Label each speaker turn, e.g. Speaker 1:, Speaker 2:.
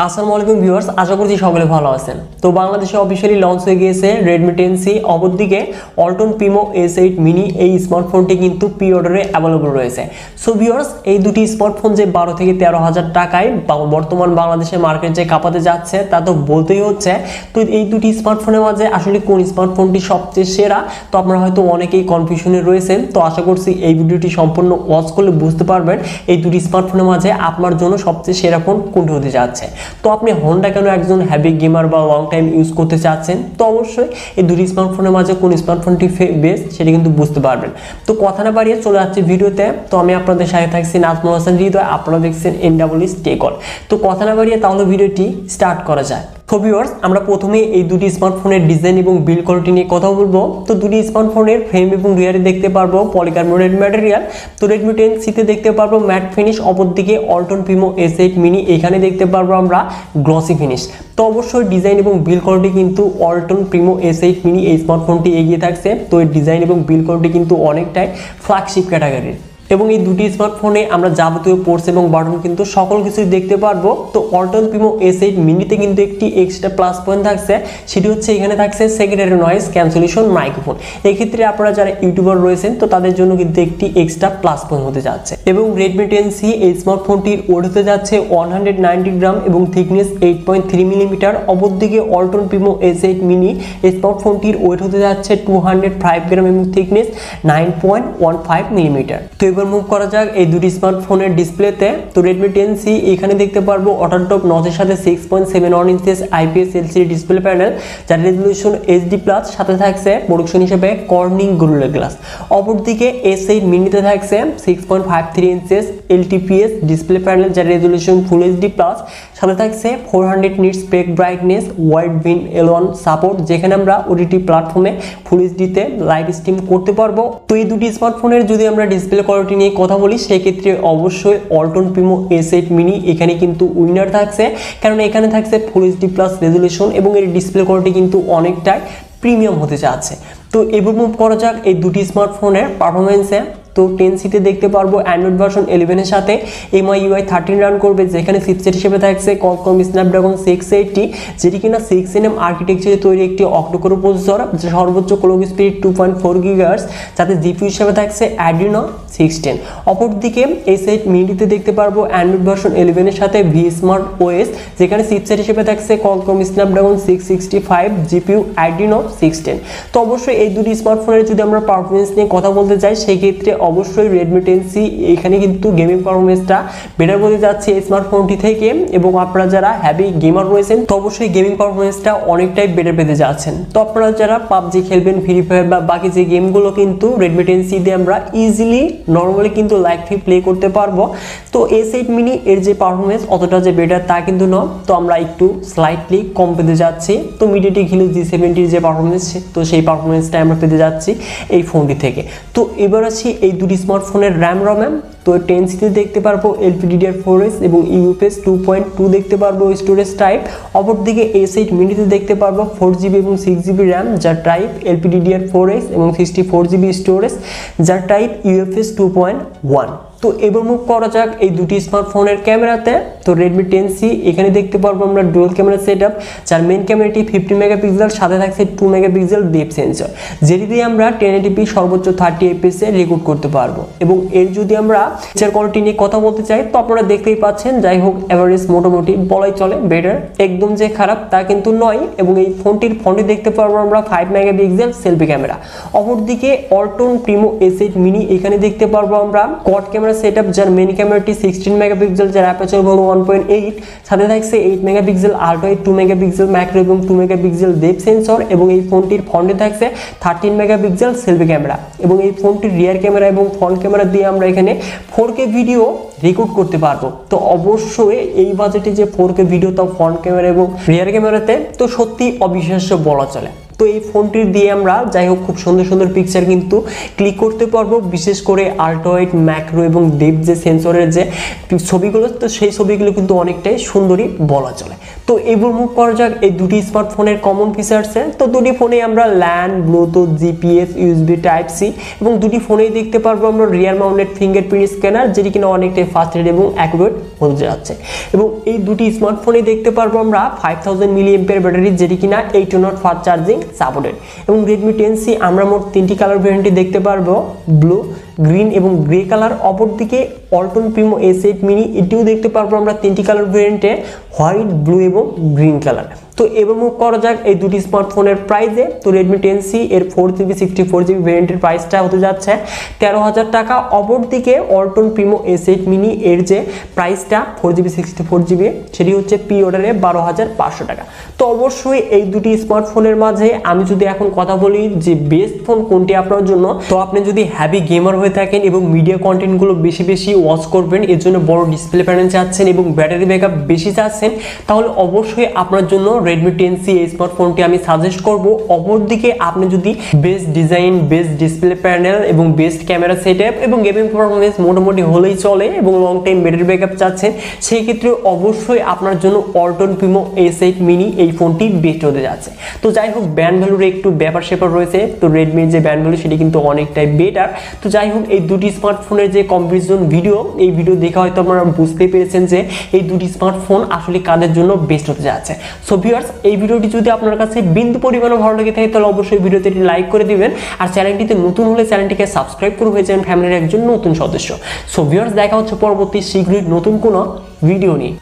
Speaker 1: আসসালামু আলাইকুম ভিউয়ার্স, আশা করছি সকলে ভালো আছেন। তো বাংলাদেশে অফিশিয়ালি লঞ্চ হয়ে গিয়েছে Redmi 10C, অপরদিকে Alton Primo S8 mini। এই স্মার্টফোনটি কিন্তু প্রি অর্ডারে অ্যাভেলেবল রয়েছে। সো ভিউয়ার্স, এই দুটি স্মার্টফোন যে 12 থেকে 13,000 টাকায় বর্তমান বাংলাদেশে মার্কেট যে কাঁপাতে যাচ্ছে তা তো বলতেই হচ্ছে। তো এই দুটি স্মার্টফোনের মাঝে আসলে কোন স্মার্টফোনটি সবচেয়ে সেরা, তো আপনারা হয়তো অনেকেই কনফিউশনে রয়েছেন। তো আশা করছি এই ভিডিওটি সম্পূর্ণ ওয়াচ করলে বুঝতে পারবেন এই দুটি স্মার্টফোনের মাঝে আপনার জন্য সবচেয়ে সেরা ফোন কোনটি হতে যাচ্ছে। তো আপনি হোন্ডা কেন একজন হ্যাভি গেমার বা লং টাইম ইউজ করতে চাচ্ছেন, তো অবশ্যই এই দুটি স্মার্টফোনের মাঝে কোন স্মার্টফোনটি বেস্ট সেটা কিন্তু বুঝতে পারবেন। তো কথা না বাড়িয়ে চলে যাচ্ছে ভিডিওতে। তো আমি আপনাদের সাথে থাকছি নাজমুল হাসান হৃদয়, আপনারা দেখছেন NWS Tech All। তো কথা না বাড়িয়ে তাহলে ভিডিওটি স্টার্ট করা যায়। তো ভিউয়ার্স, আমরা প্রথমে এই দুটি স্মার্টফোনের ডিজাইন এবং বিল্ড কোয়ালিটি নিয়ে কথা বলবো। তো দুটি স্মার্টফোনের ফ্রেম এবং রিয়ারে দেখতে পারবো পলিকার্বনেট ম্যাটেরিয়াল। তো Redmi 10C তে দেখতে পারবো ম্যাট ফিনিশ, অপরদিকে Alton Primo S8 mini এখানে দেখতে পারবো আমরা গ্লসি ফিনিশ। তো অবশ্যই ডিজাইন এবং বিল্ড কোয়ালিটি কিন্তু Alton Primo S8 mini এই স্মার্টফোনটি এগিয়ে থাকছে। তো এর ডিজাইন এবং বিল্ড কোয়ালিটি কিন্তু অনেকটাই ফ্ল্যাগশিপ ক্যাটাগরির এবং এই দুটি স্মার্টফোনে আমরা যাবতীয় পোর্টস এবং বাটন কিন্তু সকল কিছুই দেখতে পারবো। তো Alton Primo S8 মিনিতে কিন্তু একটি এক্সট্রা প্লাস পয়েন্ট থাকছে, সেটি হচ্ছে এখানে থাকছে সেকেন্ডারি নয়েজ ক্যান্সেলেশন মাইক্রোফোন। এই ক্ষেত্রে আপনারা যারা ইউটিউবার রয়েছেন তো তাদের জন্য কিন্তু একটি এক্সট্রা প্লাস পয়েন্ট হতে যাচ্ছে। এবং Redmi 10C এই স্মার্টফোনটির ওয়েট হতে যাচ্ছে 190 গ্রাম এবং থিকনেস 8.3 মিলিমিটার। অপরদিকে Alton Primo S8 mini এই স্মার্টফোনটির ওয়েট হতে যাচ্ছে 205 গ্রাম এবং থিকনেস 9.15 মিলিমিটার। তো এবার মুভ করা যাক এই দুটি স্মার্টফোনের ডিসপ্লেতে। তো Redmi 10C এখানে দেখতে পারবো অটোটপ নচের সাথে 6.71 inches IPS LCD display panel, যার রেজলিউশন HD+, সাথে থাকছে প্রোডাকশন হিসেবে কর্নিং গোরিলা গ্লাস। অপরদিকে S8 মিনিতে থাকছে 6.53 ইঞ্চেস LTPS ডিসপ্লে প্যানেল, যার রেজলিউশন ফুল HD+, সাথে থাকছে 400 নিটস স্পেক ব্রাইটনেস, ওয়াইড বিন L1 সাপোর্ট, যেখানে আমরা OTT প্ল্যাটফর্মে ফুল HD তে লাইভ স্ট্রিম করতে পারবো। তো এই দুটি স্মার্টফোনের যদি আমরা ডিসপ্লে কোয়ালিটি নিয়ে কথা বলি, সেক্ষেত্রে অবশ্যই Alton Primo S8 mini এখানে কিন্তু উইনার থাকছে, কারণ এখানে থাকছে ফুল HD+ রেজলিউশন এবং এর ডিসপ্লে কোয়ালিটি কিন্তু অনেকটাই প্রিমিয়াম হতে যাচ্ছে। তো এবার মুভ করা যাক এই দুটি স্মার্টফোনের পারফরমেন্সে। তো 10C তে দেখতে পারবো অ্যান্ড্রয়েড ভার্সন 11 এর সাথে MIUI 13 রান করবে, যেখানে চিপসেট হিসেবে থাকছে Qualcomm Snapdragon 680, যেটি কিনা 6nm আর্কিটেকচারে তৈরি একটি অক্টো-কোর প্রসেসর, যে সর্বোচ্চ ক্লক স্পিড 2.4 GHz, যাতে জিপিইউ হিসেবে থাকছে Adreno 610। অপরদিকে S8 মিনিতে দেখতে পারবো অ্যান্ড্রয়েড ভার্সন 11 এর সাথে VSmart OS, যেখানে চিপসেট হিসেবে থাকছে Qualcomm Snapdragon 665, জিপিইউ Adreno 610। তো অবশ্যই এই দুটি স্মার্টফোনের যদি আমরা পারফরমেন্স নিয়ে কথা বলতে চাই, সেই ক্ষেত্রে অবশ্যই Redmi 10C এখানে কিন্তু গেমিং পারফরমেন্সটা বেটার বলতে যাচ্ছে এই স্মার্টফোনটি থেকে। এবং আপনারা যারা হ্যাভি গেমার রয়েছেন তো অবশ্যই গেমিং পারফরমেন্সটা অনেকটাই বেটার পেতে যাচ্ছেন। তো আপনারা যারা পাবজি খেলবেন, ফ্রি ফায়ার বা বাকি যে গেমগুলো কিন্তু Redmi 10C দিয়ে আমরা ইজিলি নর্মালি কিন্তু লাইভলি প্লে করতে পারবো। তো S8 mini এর যে পারফরমেন্স অতটা যে বেটার তা কিন্তু নয়, তো আমরা একটু স্লাইটলি কম পেতে যাচ্ছি। তো MediaTek Helio G70 যে পারফরমেন্স, তো সেই পারফরমেন্সটা আমরা পেতে যাচ্ছি এই ফোনটি থেকে। তো এবার আছি এই দুটি স্মার্টফোনের র্যাম রম। তো 10C তে দেখতে পারবো LPDDR4S এবং UFS 2.2 দেখতে পারবো স্টোরেজ টাইপ। অপরদিকে S8 মিনিতে দেখতে পারবো 4GB এবং 6GB র্যাম, যার টাইপ LPDDR4S এবং 64GB স্টোরেজ, যার টাইপ UFS 2.1। তো এবার মুভ করা যাক এই দুটি স্মার্টফোনের ক্যামেরাতে। তো Redmi 10C এখানে দেখতে পারবো আমরা ডুয়াল ক্যামেরা সেটআপ, যার মেইন ক্যামেরাটি 50 মেগাপিক্সেল, সাথে থাকছে 2 মেগাপিক্সেল ডেপথ সেন্সর, যেটি দিয়ে আমরা 1080p সর্বোচ্চ 30 fps এ রেকর্ড করতে পারবো। এবং এর যদি আমরা পিকচার কোয়ালিটি নিয়ে কথা বলতে চাই, তো আপনারা দেখতেই পাচ্ছেন, যাই হোক এভারেজ মোটামুটি বলাই চলে, বেটার, একদম যে খারাপ তা কিন্তু নয়। এবং এই ফোনটির ফ্রন্টে দেখতে পারবো আমরা 5 মেগাপিক্সেল সেলফি ক্যামেরা। অপরদিকে Alton Primo S8 mini এখানে দেখতে পারবো আমরা কোয়াড ক্যামেরা সেটআপ, যার মেইন ক্যামেরাটি 16 মেগাপিক্সেল, যার অ্যাপারচার হলো 1.8, সাথে থাকছে 8 মেগাপিক্সেল আল্ট্রা, 2 মেগাপিক্সেল ম্যাক্রো এবং 2 মেগাপিক্সেল ডেপথ সেন্সর। এবং এই ফোনটির ফ্রন্টে থাকছে 13 মেগাপিক্সেল সেলফি ক্যামেরা। এবং এই ফোনটির রিয়ার ক্যামেরা এবং ফ্রন্ট ক্যামেরা দিয়ে আমরা এখানে 4K ভিডিও রেকর্ড করতে পারবো। তো অবশ্যই এই বাজেটে যে 4K ভিডিও তাও ফ্রন্ট ক্যামেরা এবং রিয়ার ক্যামেরাতে, তো সত্যি অবিশ্বাস্য বলা চলে। তো এই ফোনটি দিয়ে আমরা যাই হোক খুব সুন্দর সুন্দর পিকচার কিন্তু ক্লিক করতে পারবো, বিশেষ করে আল্ট্রা ওয়াইড, ম্যাক্রো এবং ডেপথ যে সেন্সরের যে ছবিগুলো, তো সেই ছবিগুলো কিন্তু অনেকটাই সুন্দরই বলা চলে। তো এবার মুভ করা যাক এই দুটি স্মার্টফোনের কমন ফিচার্সে। তো দুটি ফোনে আমরা LAN, Bluetooth, GPS, USB type C এবং দুটি ফোনেই দেখতে পারবো আমরা রিয়ার মাউন্টেড ফিঙ্গারপ্রিন্ট স্ক্যানার, যেটি কিনা অনেকটাই ফাস্ট রেট এবং অ্যাকুরেট হতে যাচ্ছে। এবং এই দুটি স্মার্টফোনে দেখতে পারবো আমরা 5000 mAh ব্যাটারি, যেটি কিনা 8 ওয়াট ফাস্ট চার্জিং সাপোর্টেড। এবং Redmi 10C আমরা মোট 3টি কালার ভেরিয়েন্টে দেখতে পারবো, ব্লু, গ্রিন এবং গ্রে কালার। অপরদিকে অল্টন প্রিমো S8 মিনি এটিও দেখতে পারবো আমরা 3টি কালার ভেরিয়েন্টে, হোয়াইট, ব্লু এবং গ্রিন কালার। তো এবার মুভ করা যাক এই দুটি স্মার্টফোনের প্রাইসে। তো Redmi 10C এর 4GB 64GB ভেরিয়েন্টের প্রাইসটা হতে যাচ্ছে 13,000 টাকা। অপরদিকে অল্টন প্রিমো S8 মিনি এর যে প্রাইসটা 4GB 64GB সেটি হচ্ছে প্রি অর্ডারে 12,500 টাকা। তো অবশ্যই এই দুটি স্মার্টফোনের মাঝে আমি যদি এখন কথা বলি যে বেস্ট ফোন কোনটি আপনার জন্য, তো আপনি যদি হ্যাভি গেমার হয়ে থাকেন এবং মিডিয়া কন্টেন্টগুলো বেশি বেশি ওয়াচ করবেন, এর জন্য বড় ডিসপ্লে প্যানেল চাচ্ছেন এবং ব্যাটারি ব্যাকআপ বেশি চাচ্ছেন, তাহলে অবশ্যই আপনার জন্য Redmi 10C এই স্মার্টফোনটি আমি সাজেস্ট করব। অপরদিকে আপনি যদি best design, best display panel এবং বেস্ট ক্যামেরা সেটআপ এবং গেমিং পারফরম্যান্স মোটামুটি হলেই চলে এবং লং টাইম ব্যাটারি ব্যাকআপ চাচ্ছেন, সেই ক্ষেত্রে অবশ্যই আপনার জন্য অল্টন প্রিমো S8 মিনি এই ফোনটি বেস্ট হতে যাচ্ছে। তো যাই হোক, ব্যান্ড ভ্যালুর একটু ব্যাপার স্যাপার রয়েছে, তো রেডমির যে ব্যান্ড ভ্যালু সেটি কিন্তু অনেকটাই বেটার। তো যাই হোক, এই দুটি স্মার্টফোনের যে কম্পারিজন ভিডিও, এই ভিডিও দেখে হয়তো আপনারা বুঝতে পেরেছেন যে এই দুটি স্মার্টফোন আসলে কাদের জন্য বেস্ট হতে যাচ্ছে। সো ভিউয়ার্স, এই ভিডিওটি যদি আপনার কাছে বিন্দু পরিমাণে ভালো লেগে থাকে তাহলে অবশ্যই ভিডিওতে লাইক করে দিবেন, আর চ্যানেলটিতে নতুন হলে চ্যানেলটিকে সাবস্ক্রাইব করে হয়ে যাবেন ফ্যামিলির একজন নতুন সদস্য। সো ভিউয়ার্স, দেখা হচ্ছে পরবর্তী শীঘ্রই নতুন কোনো ভিডিও নিয়ে।